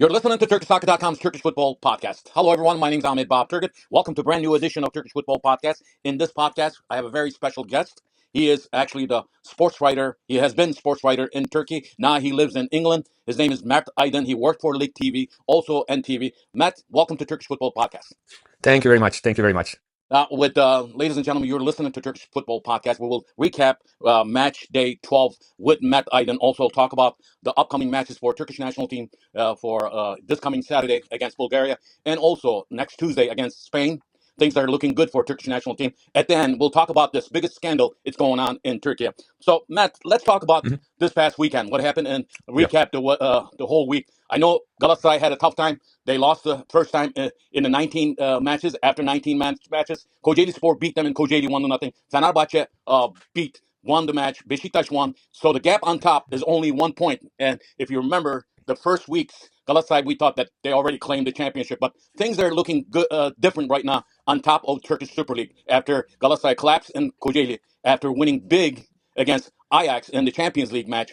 You're listening to TurkishSoccer.com's Turkish Football Podcast. Hello, everyone. My name's Ahmet Turgut. Welcome to a brand new edition of Turkish Football Podcast. In this podcast, I have a very special guest. He is actually the sports writer. He has been sports writer in Turkey. Now he lives in England. His name is Mert Aydın. He worked for Lig TV, also NTV. Mert, welcome to Turkish Football Podcast. Thank you very much. Thank you very much. Ladies and gentlemen, you're listening to Turkish Football Podcast. We will recap match day 12 with Mert Aydın. Also talk about the upcoming matches for Turkish national team for this coming Saturday against Bulgaria, and also next Tuesday against Spain. Things that are looking good for Turkish national team. At the end, we'll talk about this biggest scandal it's going on in Turkey. So, Matt, let's talk about this past weekend. What happened, and recap the whole week. I know Galatasaray had a tough time. They lost the first time in the 19 matches. After 19 matches, Kocaeli Spor beat them in Kocaeli 1-0. Fenerbahçe won the match. Beşiktaş won. So the gap on top is only 1 point. And if you remember, the first weeks, Galatasaray, we thought that they already claimed the championship. But things are looking good, different right now on top of Turkish Super League. After Galatasaray collapsed in Kocaeli, after winning big against Ajax in the Champions League match.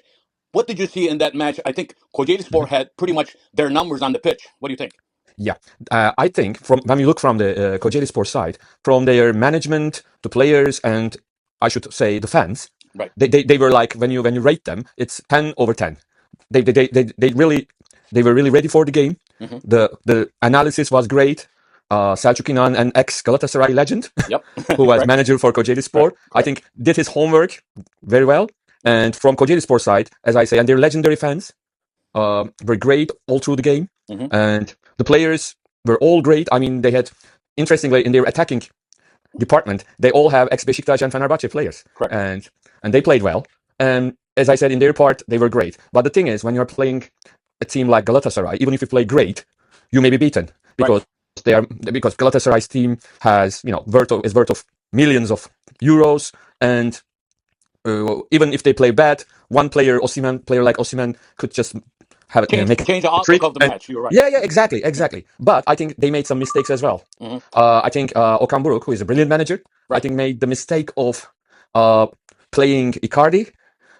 What did you see in that match? I think Kocaeli Spor had pretty much their numbers on the pitch. What do you think? Yeah, I think from when you look from the Kocaeli Spor side, from their management to players and I should say the fans, right? They were like when you rate them, it's 10/10. They were really ready for the game. Mm-hmm. The analysis was great. Selçuk İnan, an ex Galatasaray legend, yep. who was manager for Kocaeli Spor, I think did his homework very well. And from Kocaeli Spor side, as I say, and their legendary fans were great all through the game. Mm-hmm. And the players were all great. I mean, they had, interestingly, in their attacking department, they all have ex-Beşiktaş and Fenerbahçe players. Correct. And they played well. And as I said, in their part, they were great. But the thing is, when you're playing a team like Galatasaray, even if you play great, you may be beaten because because Galatasaray's team has, is worth of millions of euros, and even if they play bad, one player like Osimhen could just change the outlook of the match. You're right. Yeah, exactly. But I think they made some mistakes as well. Mm-hmm. I think Okan Buruk, who is a brilliant manager, I think made the mistake of playing Icardi,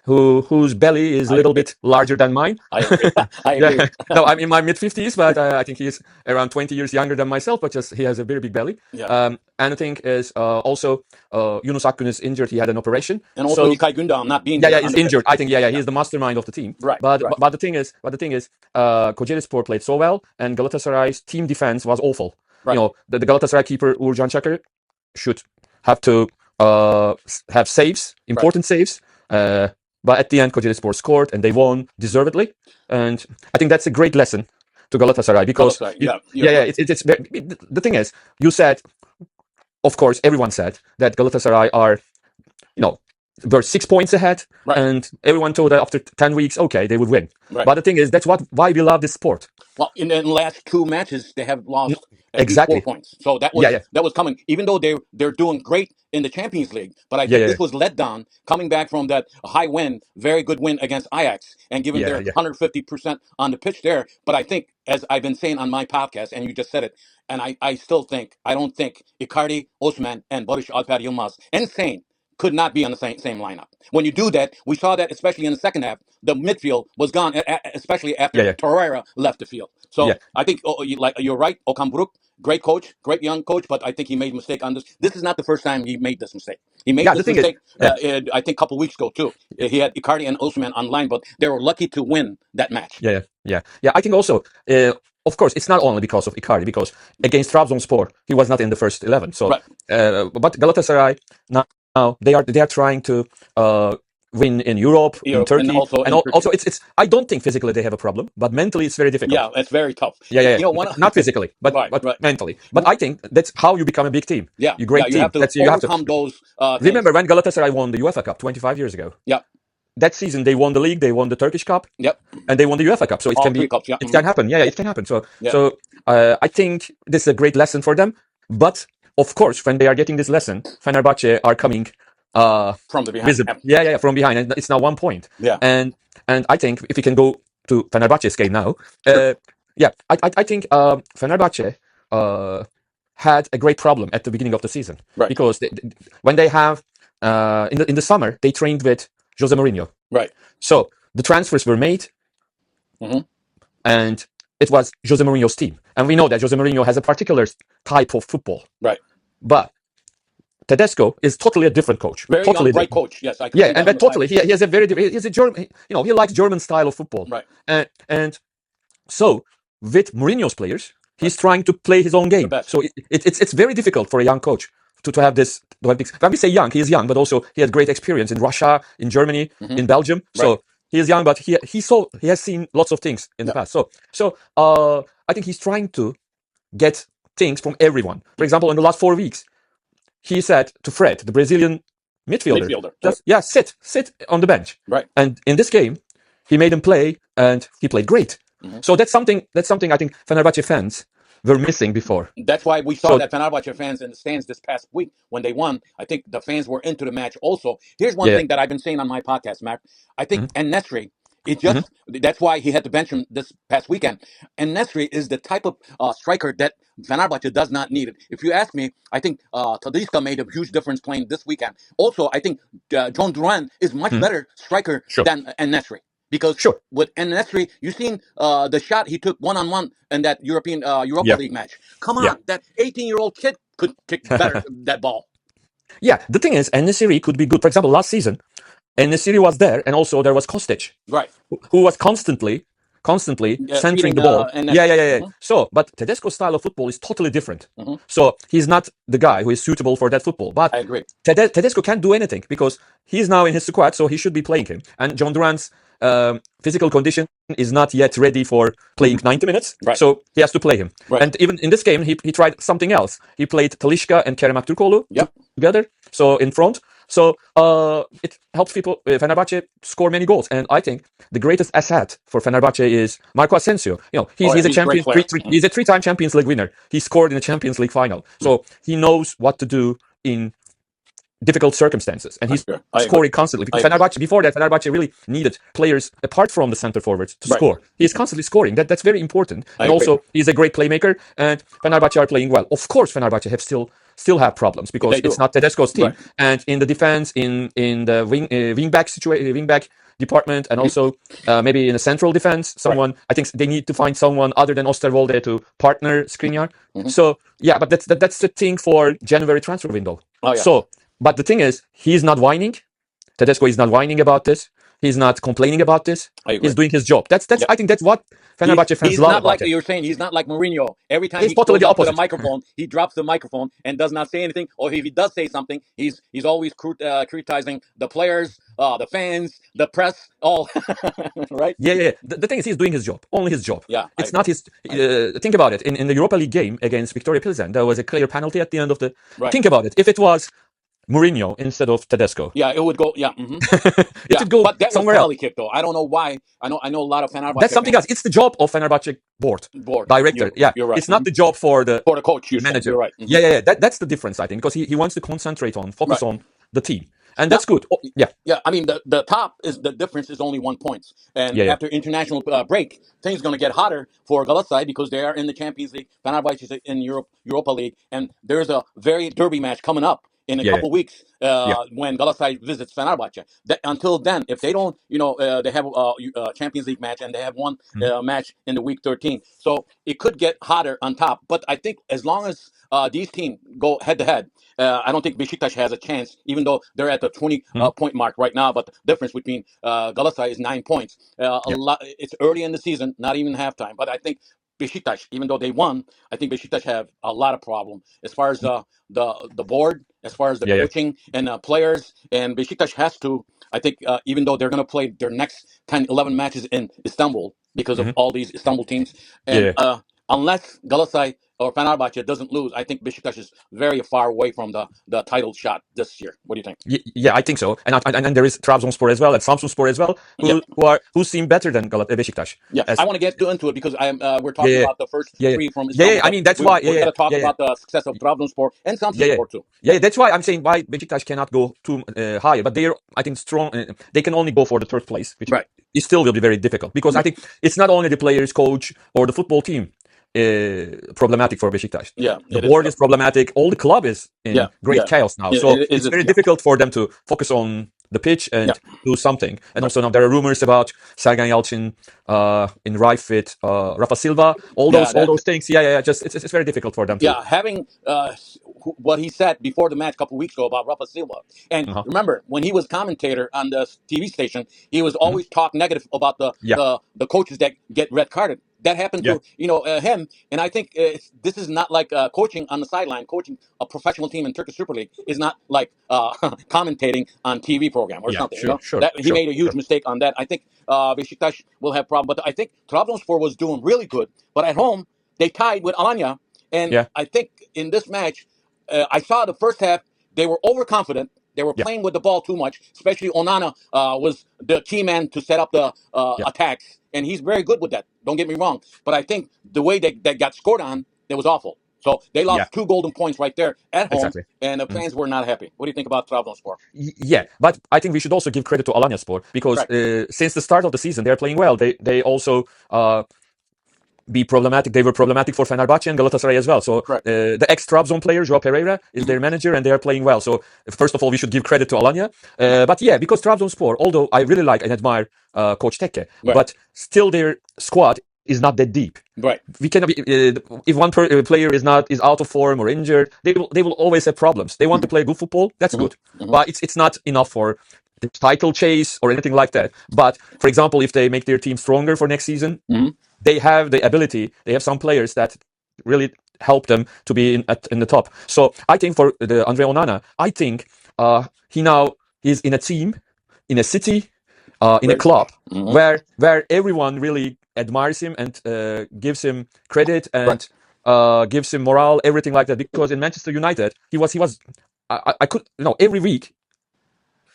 whose belly is a little bit larger than mine. I agree. No, I'm in my mid-50s, but I think he's around 20 years younger than myself, but just he has a very big belly. Yeah. And the thing is, also, Yunus Akgün is injured. He had an operation. And also İlkay Gündoğan not being he's injured. I think, he's the mastermind of the team. Right. But the thing is, Kocaeli Spor played so well, and Galatasaray's team defense was awful. Right. The Galatasaray keeper Uğurcan Çakır should have to have saves, important saves. But at the end, Kocaeli Spor scored, and they won deservedly. And I think that's a great lesson to Galatasaray because it's the thing is, you said, of course, everyone said that Galatasaray are, were 6 points ahead, and everyone thought that after 10 weeks, okay, they would win. Right. But the thing is, that's why we love this sport. Well, in the last 2 matches, they have lost exactly 4 points. So that was coming. Even though they're doing great in the Champions League, but I think this was let down coming back from that high win, very good win against Ajax, and giving their 150% on the pitch there. But I think, as I've been saying on my podcast, and you just said it, and I still think, I don't think Icardi, Osimhen, and Barış Alper Yılmaz, insane, could not be on the same lineup. When you do that, we saw that especially in the second half, the midfield was gone, especially after Torreira left the field. So I think you're right, Okan Buruk, great coach, great young coach, but I think he made a mistake on this. This is not the first time he made this mistake. He made this mistake, I think, a couple weeks ago too. He had Icardi and Osimhen online, but they were lucky to win that match. Yeah. I think also, of course, it's not only because of Icardi, because against Trabzonspor, he was not in the first 11. So, but Galatasaray now they are trying to win in Europe, in Turkey, and also it's. I don't think physically they have a problem, but mentally it's very difficult. Yeah, it's very tough. Yeah. Not physically, but mentally. But I think that's how you become a big team. Yeah, you great team. You have to overcome those. Remember when Galatasaray won the UEFA Cup 25 years ago? Yeah. That season they won the league, they won the Turkish Cup, and they won the UEFA Cup. So it can be, cups, it can happen. Yeah, it can happen. So I think this is a great lesson for them. But of course, when they are getting this lesson, Fenerbahçe are coming from the behind. From behind, and it's now 1 point. Yeah, and I think if we can go to Fenerbahçe's game now, I think Fenerbahçe had a great problem at the beginning of the season because when they have in the summer they trained with Jose Mourinho. Right. So the transfers were made, and it was Jose Mourinho's team. And we know that Jose Mourinho has a particular type of football. Right. But Tedesco is totally a different coach. Very Totally young, bright different. coach. Yes, I can Yeah, see and that on but the totally, highlights. he has a very, he's a German, he likes German style of football. Right. And so with Mourinho's players, he's trying to play his own game. best. So it's very difficult for a young coach to have this. When we say young, he is young, but also he had great experience in Russia, in Germany, in Belgium. So he is young, but he has seen lots of things in the past. So I think he's trying to get things from everyone. For example, in the last 4 weeks, he said to Fred, the Brazilian midfielder, just sit on the bench. Right. And in this game, he made him play, and he played great. So that's something I think Fenerbahce fans were missing before. That's why we saw that Fenerbahce fans in the stands this past week when they won. I think the fans were into the match also. Here's one thing that I've been saying on my podcast, Matt. I think En-Nesyri, that's why he had to bench him this past weekend. En-Nesyri is the type of striker that Fenerbahce does not need it. If you ask me, I think Talisca made a huge difference playing this weekend. Also, I think John Duran is much better striker than En-Nesyri. Because with En-Nesyri, you've seen the shot he took one-on-one in that Europa League match. Come on, that 18-year-old kid could kick better that ball. Yeah, the thing is, En-Nesyri could be good. For example, last season, En-Nesyri was there, and also there was Kostic, right, who was constantly centering the ball. Yeah. So, but Tedesco's style of football is totally different. So he's not the guy who is suitable for that football. But I agree. Tedesco can't do anything because he's now in his squad, so he should be playing him. And John Duran's physical condition is not yet ready for playing 90 minutes, so he has to play him. And even in this game, he tried something else. He played Talisca and Kerem Aktürkoğlu together, so in front. So it helps Fenerbahce score many goals. And I think the greatest asset for Fenerbahce is Marco Asensio. He's a champion. He's a 3-time Champions League winner. He scored in the Champions League final, so he knows what to do in difficult circumstances, and he's scoring constantly. Because before that, Fenerbahce really needed players apart from the center forwards to score. He's constantly scoring. That's very important. And also, he's a great playmaker, and Fenerbahce are playing well. Of course, Fenerbahce have still have problems because it's not Tedesco's team. And in the defense, in the wingback department, and also maybe in the central defense, I think they need to find someone other than Osterwolde to partner Skriniar. So yeah, but that's the thing for January transfer window. So. But the thing is, he's not whining. Tedesco is not whining about this. He's not complaining about this. He's doing his job. I think that's what Fenerbahce fans love about it. You're saying he's not like Mourinho. Every time he's he totally goes the up to opposite. the microphone, he drops the microphone and does not say anything. Or if he does say something, he's always criticizing the players, the fans, the press, all. Right? Yeah. The thing is, he's doing his job. Only his job. Yeah. It's not his. Think about it. In the Europa League game against Victoria Pilsen, there was a clear penalty at the end of the. Think about it. If it was Mourinho instead of Tedesco. Yeah, it would go. Yeah, it would go but that somewhere was else. penalty kick, though. I don't know why. I know a lot of Fenerbahce. That's something else. It's the job of Fenerbahce board director. You're right. It's not the job for the coach, manager. You're right. Yeah. That's the difference, I think, because he wants to focus on the team, and that's good. Yeah. I mean, the top is the difference is only 1 point, and after international break, things going to get hotter for Galatasaray because they are in the Champions League. Fenerbahce is in Europa League, and there's a very derby match coming up in a couple weeks when Galatasaray visits Fenerbahce. Until then, if they don't, they have a Champions League match and they have one match in the week 13. So it could get hotter on top. But I think as long as these teams go head to head, I don't think Besiktas has a chance, even though they're at the 20-point mark right now. But the difference between Galatasaray is 9 points. It's early in the season, not even halftime. But I think Besiktas, even though they won, I think Besiktas have a lot of problem as far as the board, as far as the coaching and players. And Besiktas has to, I think, even though they're going to play their next 10, 11 matches in Istanbul because of all these Istanbul teams. And unless Galatasaray or Fenerbahce doesn't lose, I think Besiktas is very far away from the title shot this year. What do you think? Yeah, I think so. And there is Trabzonspor as well and Samsunspor as well, who seem better than Besiktas. Yeah, I want to get into it because we're talking about the first three from Istanbul. Yeah, I mean that's why. We're going to talk about the success of Trabzonspor and Samsunspor too. Yeah, that's why I'm saying why Besiktas cannot go too higher, but they're I think strong. They can only go for the third place, which it still will be very difficult because I think it's not only the players, coach, or the football team. Problematic for Besiktas. The board is problematic. All the club is in great chaos now. So it's very difficult for them to focus on the pitch and Yeah. do something. And Right. also now there are rumors about Sergen Yalçın in rife with Rafa Silva. All Yeah, those things. Yeah. Just it's very difficult for them to. Yeah, having what he said before the match a couple weeks ago about Rafa Silva, and Uh-huh. remember when he was commentator on the TV station, he was Mhm. always talk negative about Yeah. the coaches that get red carded. That happened Yeah. to him, and I think this is not like coaching on the sideline. Coaching a professional team in Turkish Super League is not like commentating on TV program or Yeah. something. Sure. Sure. That he Sure. made a huge Sure. mistake on that. I think Beşiktaş will have problem, but I think Trabzonspor was doing really good. But at home they tied with Alanya. And Yeah. I think in this match, I saw the first half, they were overconfident. They were Yeah. playing with the ball too much, especially Onana was the key man to set up the Yeah. attacks. And he's very good with that. Don't get me wrong. But I think the way they got scored on, it was awful. So they lost Yeah. 2 golden points right there at home, Exactly. and the Mhm. fans were not happy. What do you think about Trabzonspor? Yeah, but I think we should also give credit to Alanyaspor because Correct. since the start of the season, they're playing well. They also be problematic. They were problematic for Fenerbahce and Galatasaray as well. So Correct. the ex-Trabzon player Joao Pereira is their manager, and they are playing well. So first of all, we should give credit to Alanya. But yeah, because Trabzonspor, although I really like and admire Coach Tekke, Right. but still their squad is not that deep. Right. We cannot be, if one player is out of form or injured, they will always have problems. They want to play good football, that's good, but it's not enough for the title chase or anything like that. But for example, if they make their team stronger for next season, they have the ability. They have some players that really help them to be in the top. So I think for the Andre Onana, I think he now is in a team, in a city, in a club where everyone really admires him and gives him credit and gives him morale, everything like that. Because in Manchester United, he was I could every week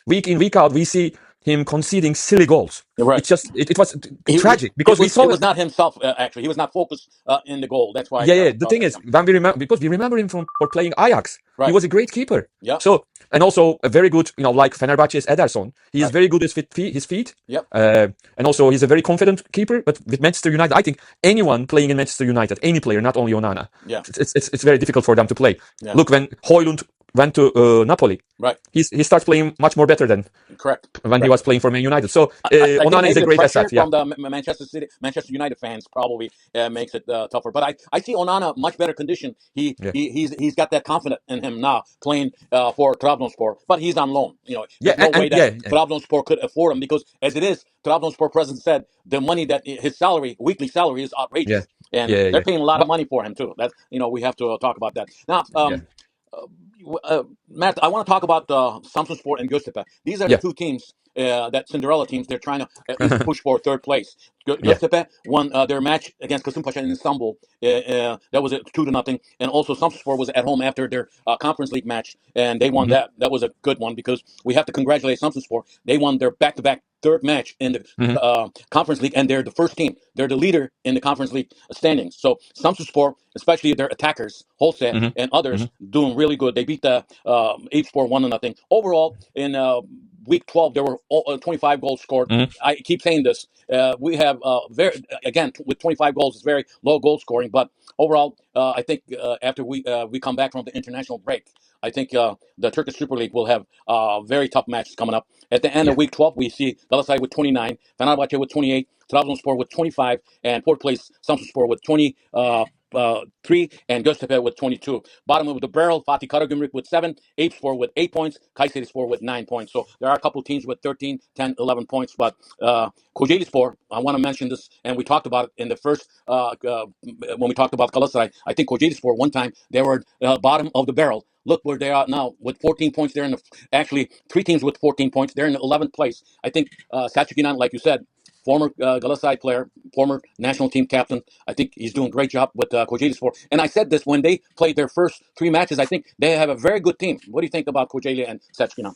in week out we see him conceding silly goals. Right. It's just it was tragic because we saw it was not himself actually. He was not focused in the goal. That's why. Yeah. The thing is, when we remember, because we remember him for playing Ajax, Right. he was a great keeper. Yeah. So and also a very good, like Fenerbahce's Ederson. He is very good with his feet. Yep. And also he's a very confident keeper. But with Manchester United, I think anyone playing in Manchester United, any player, not only Onana, it's very difficult for them to play. Yeah. Look, when Højlund went to Napoli, right, he starts playing much more better than correct when he was playing for Man United. So I Onana is a great asset. Yeah. From the Manchester United fans probably makes it tougher. But I see Onana much better condition. He's got that confidence in him now playing for Trabzonspor, but he's on loan. There's no way that Trabzonspor could afford him because as it is, Trabzonspor president said the money that his weekly salary is outrageous, and they're paying a lot of money for him too. That's we have to talk about that now. Mert, I want to talk about Samsunspor and Göztepe. These are the two teams, that Cinderella teams. They're trying to at least push for third place. Göztepe won their match against Kasımpaşa in Istanbul. That was 2-0, and also Samsunspor was at home after their Conference League match, and they won that. That was a good one because we have to congratulate Samsunspor. They won their back-to-back third match in the Conference League, and they're the first team. They're the leader in the Conference League standings. So Samsunspor, especially their attackers, Holse and others, doing really good. They beat the Eyüpspor 1-0. Overall, in week 12, there were 25 goals scored. I keep saying this. We have with 25 goals, it's very low goal scoring. But overall, I think after we come back from the international break, I think the Turkish Super League will have very tough matches coming up. At the end of week 12, we see Galatasaray with 29, Fenerbahce with 28, Trabzonspor with 25, and fourth place Samsunspor with 23, and Göztepe with 22. Bottom of the barrel, Fatih Karagümrük with 7, Eyüpspor with 8 points, Kayserispor with 9 points. So there are a couple of teams with 13, 10, 11 points. But Kocaelispor, I want to mention this, and we talked about it in the first, when we talked about Galatasaray. I think Kocaelispor, one time, they were bottom of the barrel. Look where they are now with 14 points. They're in actually 3 teams with 14 points. They're in the 11th place. I think Selçuk İnan, like you said, former Galatasaray player, former national team captain. I think he's doing a great job with Kocaelispor. And I said this when they played their first 3 matches. I think they have a very good team. What do you think about Kocaeli and Selçuk İnan?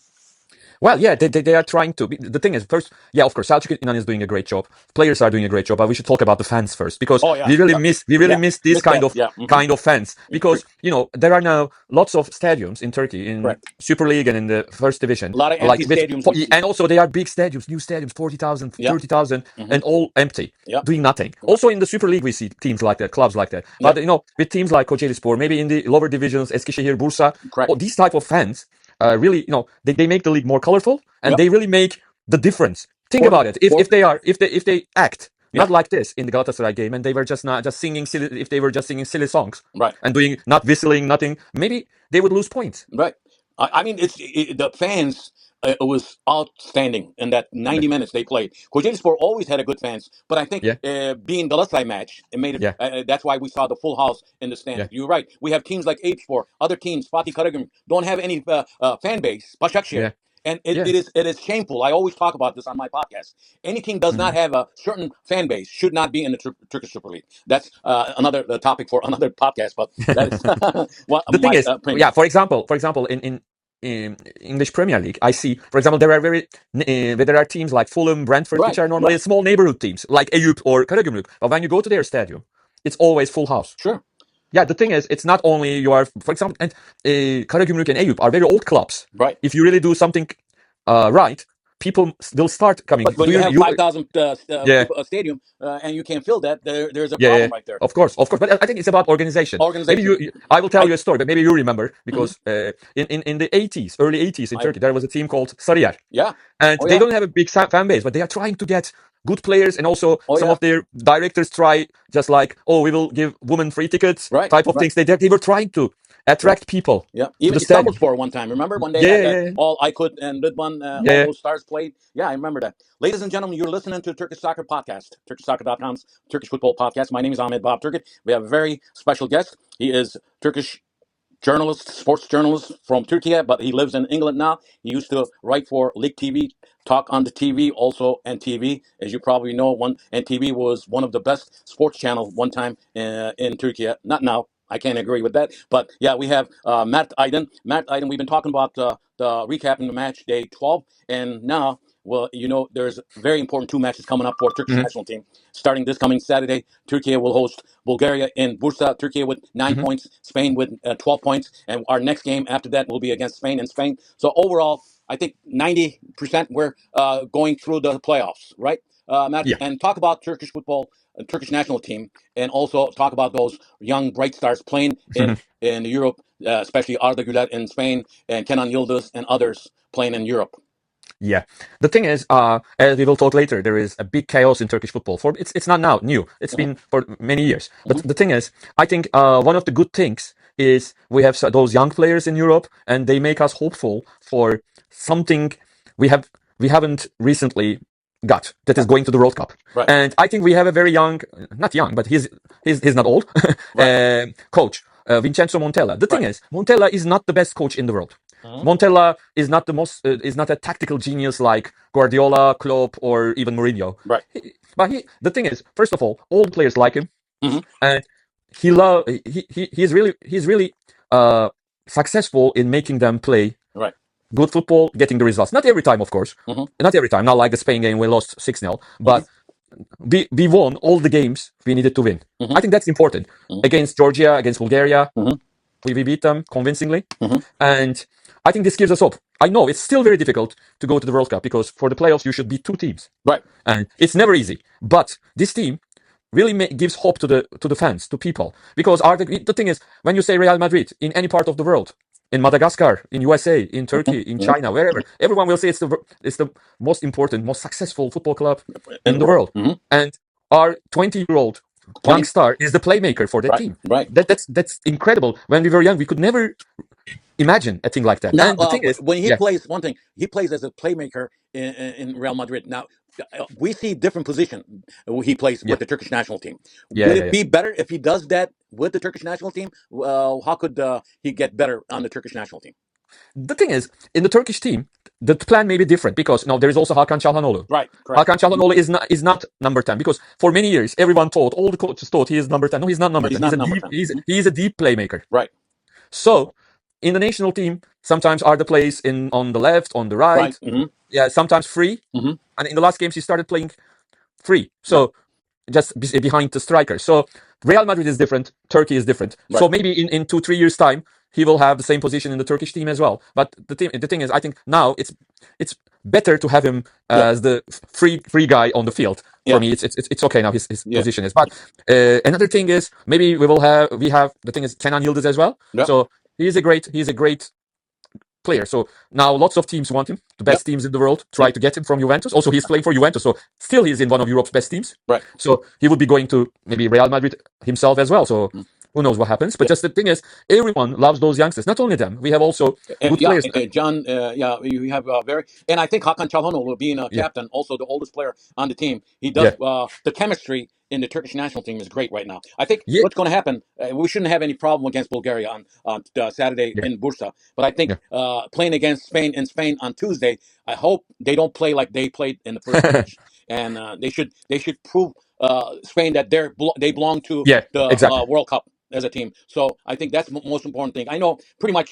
Well, yeah, they are trying to. The thing is, first, yeah, of course, Selçuk İnan is doing a great job. Players are doing a great job, but we should talk about the fans first because we really miss these kind of fans because there are now lots of stadiums in Turkey in Super League and in the first division. A lot of empty stadiums, and also they are big stadiums, new stadiums, 40,000, 30,000, and all empty, doing nothing. Also in the Super League we see teams like that, clubs like that. But with teams like Kocaelispor, maybe in the lower divisions, Eskişehir, Bursa, these type of fans really, they make the league more colorful, and Yep. they really make the difference. Think For- about it. If they act Yeah. not like this in the Galatasaray game, and they were just singing silly, if they were just singing silly songs Right. and doing not whistling, nothing, maybe they would lose points. Right. I mean, the fans. It was outstanding in that 90 minutes they played. Kocaelispor always had a good fans, but I think Yeah, being Galatasaray match, it made it. yeah, That's why we saw the full house in the stands. yeah, You're right. We have teams like Eyüpspor, other teams, Fatih Karagümrük, don't have any fan base. Başakşehir. yeah, And yeah. it is shameful. I always talk about this on my podcast. Any team does not Mhm. have a certain fan base should not be in the Turkish Super League. That's another topic for another podcast. But that is The thing my is, opinion. yeah, for example, in English Premier League, I see, for example, there are teams like Fulham, Brentford, which Right. are normally Right. small neighborhood teams, like Eyüp or Karagümrük. But when you go to their stadium, it's always full house. Sure. Yeah, the thing is, it's not only you are, for example, and Karagümrük and Eyüp are very old clubs. Right. If you really do something right, people will start coming. But when Do you have you 5,000 yeah, people a stadium and you can't fill that, there's a yeah, yeah, problem right there. of course, of course. But I think it's about organization. Maybe Organization. I will tell I you a story, but maybe you remember mhm. because in the 80s, early 80s in I Turkey, there was a team called Sarıyer, yeah. and Oh they yeah. don't have a big fan base, but they are trying to get good players, and also Oh some yeah. of their directors try just like, oh, we will give women free tickets Right. type of Right. things. They were trying to Yeah. attract people Yeah. to Even the stadium. Istanbulspor one time. Remember when they Yeah, had yeah, yeah, all Aykut and Rıdvan, yeah, all yeah. those stars played? Yeah, I remember that. Ladies and gentlemen, you're listening to Turkish Soccer Podcast, TurkishSoccer.com's Turkish Football Podcast. My name is Ahmet Bob Turgut. We have a very special guest. He is Turkish journalist, sports journalist from Turkey, but he lives in England now. He used to write for League TV, talk on the TV, also NTV. As you probably know, one NTV was one of the best sports channels one time in Turkey. Not now. I can't agree with that. But yeah, we have Mert Aydın. Mert Aydın, we've been talking about the recapping the match day 12. And now, well, there's very important two matches coming up for Turkish Hmm. national team. Starting this coming Saturday, Turkey will host Bulgaria in Bursa. Turkey with 9 points, Spain with 12 points, and our next game after that will be against Spain in Spain. So overall, I think 90% we're going through the playoffs, right, Matt? Yeah. And talk about Turkish football, Turkish national team, and also talk about those young bright stars playing in Europe, especially Arda Güler in Spain and Kenan Yıldız and others playing in Europe. Yeah, the thing is, as we will talk later, there is a big chaos in Turkish football. For it's not now new; it's Mhm, been for many years. But mhm. the thing is, I think one of the good things is we have those young players in Europe, and they make us hopeful for something we have we haven't recently got that is going to the World Cup. Right, And I think we have a very young, not young, but he's not old, right, coach, Vincenzo Montella. The thing right. is, Montella is not the best coach in the world. Mhm. Montella is not is not a tactical genius like Guardiola, Klopp, or even Mourinho. Right. The thing is, first of all players like him, Hmm. and he's really successful in making them play Right. good football, getting the results. Not every time, of course. Hmm. Not every time. Not like the Spain game, we lost 6-0. Hmm. But we won all the games we needed to win. Hmm. I think that's important. Hmm. Against Georgia, against Bulgaria, Hmm. we beat them convincingly. Hmm. And I think this gives us hope. I know it's still very difficult to go to the World Cup because for the playoffs, you should beat two teams. Right. And it's never easy. But this team really gives hope to the fans, to people. Because the thing is, when you say Real Madrid in any part of the world, in Madagascar, in USA, in Turkey, in Hmm. China, wherever, everyone will say it's the most important, most successful football club In in the the world. world. Hmm. And our 20-year-old 20. young star is the playmaker for that Right. team. Right. That's incredible. When we were young, we could never imagine a thing like that. Now, And the thing is, when he yeah, plays, one thing he plays as a playmaker in Real Madrid. Now, we see different position he plays yeah, with the Turkish national team. yeah, Would yeah, it yeah. be better if he does that with the Turkish national team? How could he get better on the Turkish national team? The thing is, in the Turkish team, the plan may be different because now there is also Hakan Çalhanoğlu. Right. Correct. Hakan Çalhanoğlu is not number 10 because for many years everyone thought, all the coaches thought he is number 10. No, he's not number He's 10. not number 10. Mhm. He's a deep playmaker. Right. So in the national team, sometimes Arda plays in on the left, on the Right. right. Hmm. Yeah, sometimes free. Hmm. And in the last games he started playing free. Right. So just behind the striker. So Real Madrid is different. Turkey is different. Right. So maybe in 2-3 years time he will have the same position in the Turkish team as well. But the thing is, I think now it's better to have him Yeah. as the free guy on the field. For Yeah. me, it's okay now. His Yeah. position is. But another thing is maybe we have the thing is Kenan Yıldız as well. Yeah. So he's a great player. So now lots of teams want him. The best teams in the world try to get him from Juventus. Also, he's playing for Juventus, so still he's in one of Europe's best teams. Right. So he would be going to maybe Real Madrid himself as well. So who knows what happens? But just the thing is, everyone loves those youngsters. Not only them, we have also good Yeah, players there. John. Yeah, you have very, and I think Hakan Çalhanoğlu being a Yeah, captain, also the oldest player on the team, he does yeah, the chemistry in the Turkish national team is great right now. I think yeah, what's going to happen, we shouldn't have any problem against Bulgaria on Saturday yeah, in Bursa, but I think yeah. playing against Spain in Spain on Tuesday, I hope they don't play like they played in the first match, and they should prove Spain that they belong to Yeah, the exactly. World Cup as a team. So I think that's the most important thing. I know pretty much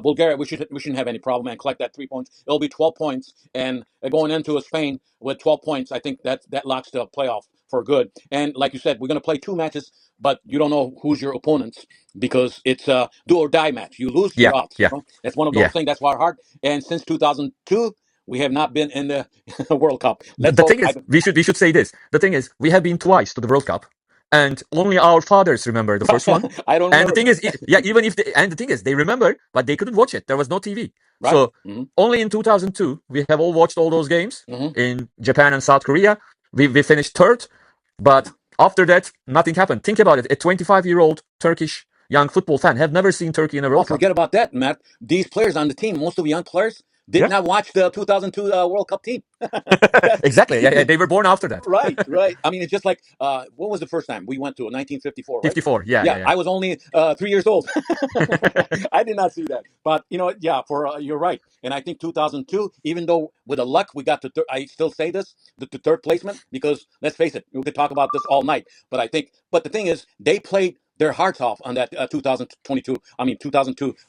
Bulgaria, we shouldn't have any problem and collect that 3 points. It'll be 12 points, and going into a Spain with 12 points, I think that locks the playoff for good. And like you said, we're going to play 2 matches, but you don't know who's your opponents because it's a do or die match. You lose, Yeah, you're out. yeah, That's one of those yeah. things. That's why hard. And since 2002, we have not been in the World Cup. Let's The hope. thing is, we should say this. The thing is, we have been twice to the World Cup, and only our fathers remember the first one. I don't And the remember thing that. is, yeah, even if and the thing is, they remember, but they couldn't watch it. There was no TV. Right? So only in 2002 we have all watched all those games in Japan and South Korea. We finished third, but after that nothing happened. Think about it. A 25-year-old Turkish young football fan have never seen Turkey in a Oh, World Cup. forget about that, Matt. These players on the team, most of the young players, did Yeah, not watch the 2002 World Cup team. That- exactly. Yeah, they were born after that. right, right. I mean, it's just like, what was the first time we went to? 1954, right? 54. Yeah, Yeah, yeah, I was only 3 years old. I did not see that. But, yeah, you're right. And I think 2002, even though with the luck we got to, I still say this, the third placement, because let's face it, we could talk about this all night. But the thing is, they played their hearts off on that 2002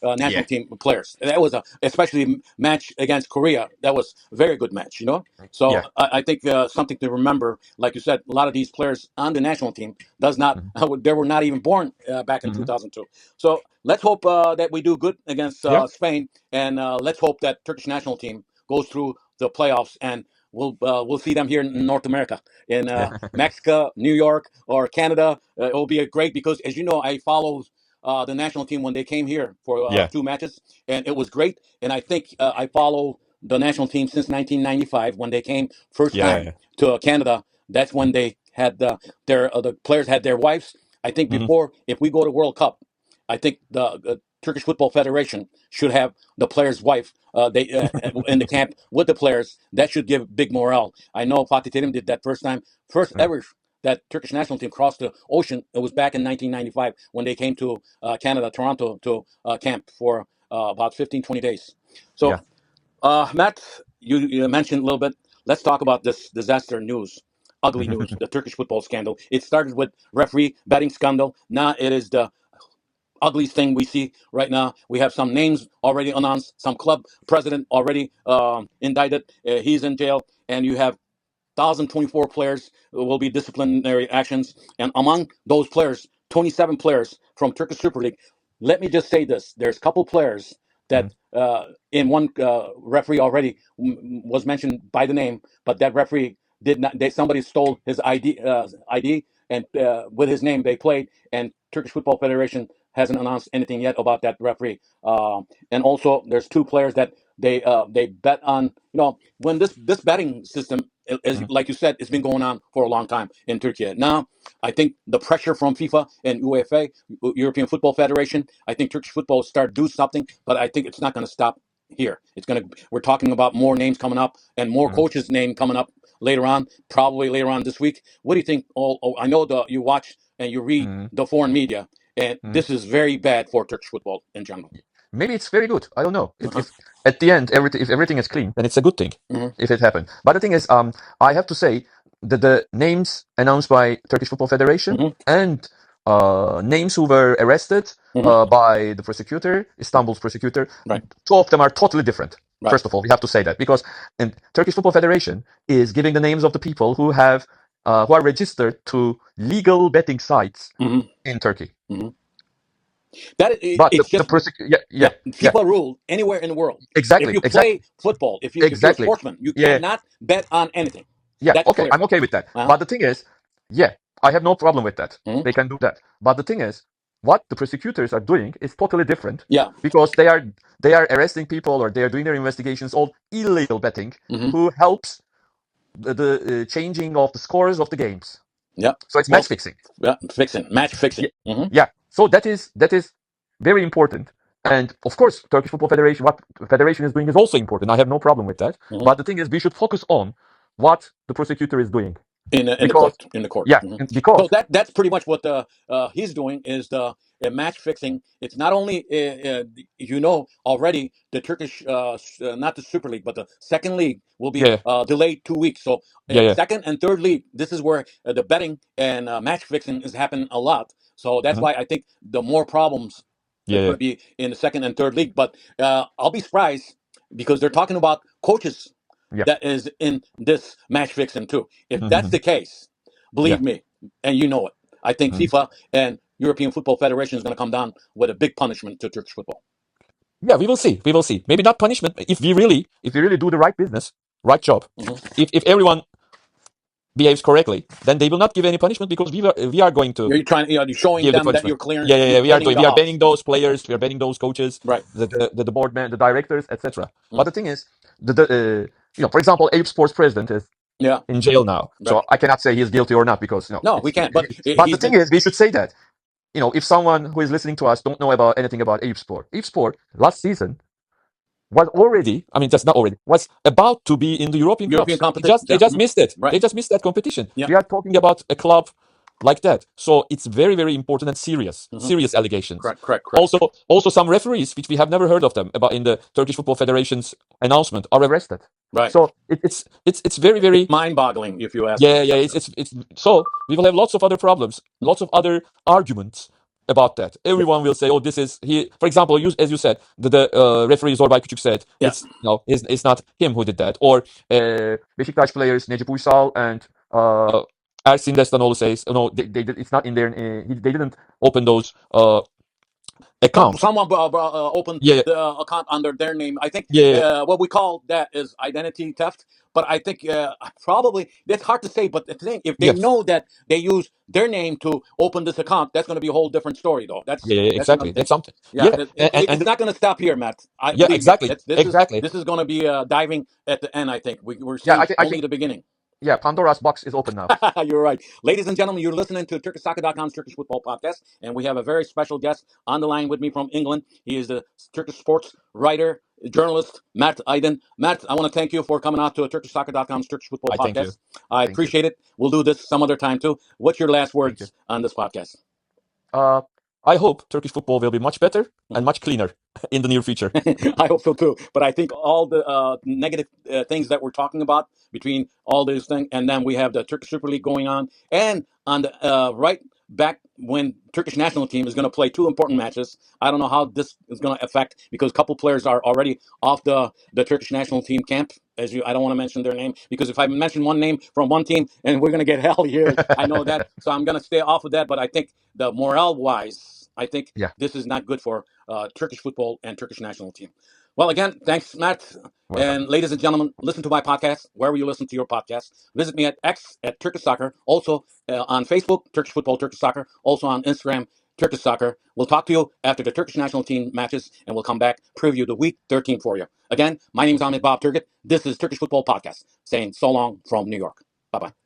national yeah, team players. That was especially match against Korea. That was a very good match. So yeah. I think something to remember, like you said, a lot of these players on the national team does not, Mhm. they were not even born back in Mhm. 2002. So let's hope that we do good against Yeah. Spain, and let's hope that Turkish national team goes through the playoffs, and we'll see them here in North America, in Mexico, New York, or Canada. It will be a great, because as you know, I follow the national team when they came here for Yeah. 2 matches, and it was great. And I think I follow the national team since 1995 when they came first Yeah. time Yeah. to Canada. That's when they had the players had their wives. I think Mhm. before, if we go to World Cup, I think the Turkish Football Federation should have the player's wife they in the camp with the players. That should give big morale. I know Fatih Terim did that first Mm. ever that Turkish national team crossed the ocean. It was back in 1995 when they came to Canada, Toronto, to camp for about 15, 20 days. Yeah. So, Matt, you mentioned a little bit. Let's talk about this disaster news, ugly news, the Turkish football scandal. It started with referee betting scandal. Now it is the ugliest thing we see right now. We have some names already announced, some club president already indicted. He's in jail, and you have 1,024 players will be disciplinary actions. And among those players, 27 players from Turkish Super League. Let me just say this: there's a couple players Mhm. that in one referee already was mentioned by the name, but that referee did not. Somebody stole his ID, and with his name they played. And Turkish Football Federation hasn't announced anything yet about that referee. And also, there's two players that they bet on. When this betting system, as Mhm. like you said, it's been going on for a long time in Turkey. Now, I think the pressure from FIFA and UEFA, European Football Federation, I think Turkish football will start do something, but I think it's not going to stop here. We're talking about more names coming up and more Mhm. coaches' name coming up later on, probably later on this week. What do you think? I know you watch and you read Mhm. the foreign media, and Mhm. this is very bad for Turkish football in general. Maybe it's very good. I don't know. Uh-huh. If at the end if everything is clean, then it's a good thing Mhm. if it happened. But the thing is, I have to say that the names announced by Turkish Football Federation Mhm. and names who were arrested Mhm. by the prosecutor, Istanbul's prosecutor, Right. two of them are totally different. Right. First of all, we have to say that because and Turkish Football Federation is giving the names of the people who are registered to legal betting sites Mhm. in Turkey. Mhm. That But it's the just, prosecutor, yeah, yeah. yeah, yeah, FIFA rule anywhere in the world. If exactly, you exactly. play football, if you're a Exactly. sportsman, you Yeah. cannot bet on anything. Yeah. That's Okay. clear. I'm okay with that. Uh-huh. But the thing is, yeah, I have no problem with that. Mhm. They can do that. But the thing is, what the prosecutors are doing is totally different. Yeah. Because they are arresting people, or they are doing their investigations, all illegal betting, Hmm. who helps the changing of the scores of the games. Yeah. So it's match Well, fixing. yeah, fixing, match fixing. Yeah, Hmm. yeah. So that is very important. And of course, Turkish Football Federation, what the federation is doing is also important. I have no problem with that. Hmm. But the thing is, we should focus on what the prosecutor is doing, In the because court, in the court. yeah, Hmm. So because that's pretty much what he's doing is the match fixing. It's not only already the Turkish not the Super League but the second league will be yeah, delayed 2 weeks. So yeah, yeah, second and third league, this is where the betting and match fixing is happening a lot. So that's mhm, why I think the more problems yeah, it's yeah, going to be in the second and third league. But I'll be surprised because they're talking about coaches yeah, that is in this match fixing too. If that's mhm, the case, yeah, believe me, and you know it, I think mhm. FIFA and European Football Federation is going to come down with a big punishment to Turkish football. Yeah. We will see. We will see. Maybe not punishment. If we really do the right business, right job, Hmm. if everyone behaves correctly, then they will not give any punishment, because we are going to You're trying, you're showing give the them that punishment. you're clearing, Yeah, yeah, you're yeah. We are cleaning doing. the We are house, banning those players. We are banning those coaches, right? the board man, the directors, etc. But Mm. the thing is, for example, Abe Sports president is Yeah, in jail now, right. so I cannot say he's guilty or not, because No, we it's. can't. But But the he's thing been is, we should say that, if someone who is listening to us don't know about anything about Ape Sport last season was already, I mean, just not already, was about to be in the European European clubs. competition. They Yeah, just missed it. right. They just missed that competition. Yeah. We are talking about a club like that. So it's very, very important and serious, Hmm. serious allegations. Correct, correct, correct. Also some referees, which we have never heard of them about in the Turkish Football Federation's announcement, are arrested. Right. So it's very, It's very. mind-boggling if you ask me. Yeah, yeah. It's so we will have lots of other problems, lots of other arguments about that. Yeah. Everyone will say, "Oh, this is he." For example, as you said, the referee Zorbay Küçük said Yeah. it's not him who did that. Or Beşiktaş players Necip Uysal and Ersin Destanoğlu says, "No, it's not in there. They didn't open those accounts." Someone opened Yeah, the account under their name. I think yeah, what we call that is identity theft. But I think probably that's hard to say. But the thing, if they yes, know that they use their name to open this account, that's going to be a whole different story, though. yeah, yeah, That's another exactly. thing. That's something. Yeah, Yeah, and it's not going to stop here, Matt. I yeah, believe me. exactly, This is exactly. going to be diving at the end. I think we're Yeah, seeing I only think, the beginning. yeah, Pandora's box is open now. You're right. Ladies and gentlemen, you're listening to TurkishSoccer.com's Turkish Football Podcast, and we have a very special guest on the line with me from England. He is the Turkish sports writer, journalist, Mert Aydın. Mert, I want to thank you for coming out to TurkishSoccer.com's Turkish Football I thank you. Podcast. I Thank you. appreciate it. We'll do this some other time, too. What's your last Thank you. words on this podcast? Uh, I hope Turkish football will be much better and much cleaner in the near future. I hope so too. But I think all the negative things that we're talking about between all these things, and then we have the Turkish Super League going on the right back when Turkish national team is going to play two important matches. I don't know how this is going to affect because a couple players are already off the Turkish national team camp. I don't want to mention their name because if I mention one name from one team, and we're going to get hell here. I know that, so I'm going to stay off of that. But I think the morale wise, I think Yeah, this is not good for Turkish football and Turkish national team. Well, again, thanks, Matt. welcome. And ladies and gentlemen, listen to my podcast wherever you listen to your podcast. Visit me at X at Turkish Soccer. Also on Facebook, Turkish Football, Turkish Soccer. Also on Instagram, Turkish Soccer. We'll talk to you after the Turkish national team matches, and we'll come back, preview the week 13 for you. Again, my name is Ahmet Bob Turgut. This is Turkish Football Podcast, saying so long from New York. Bye bye.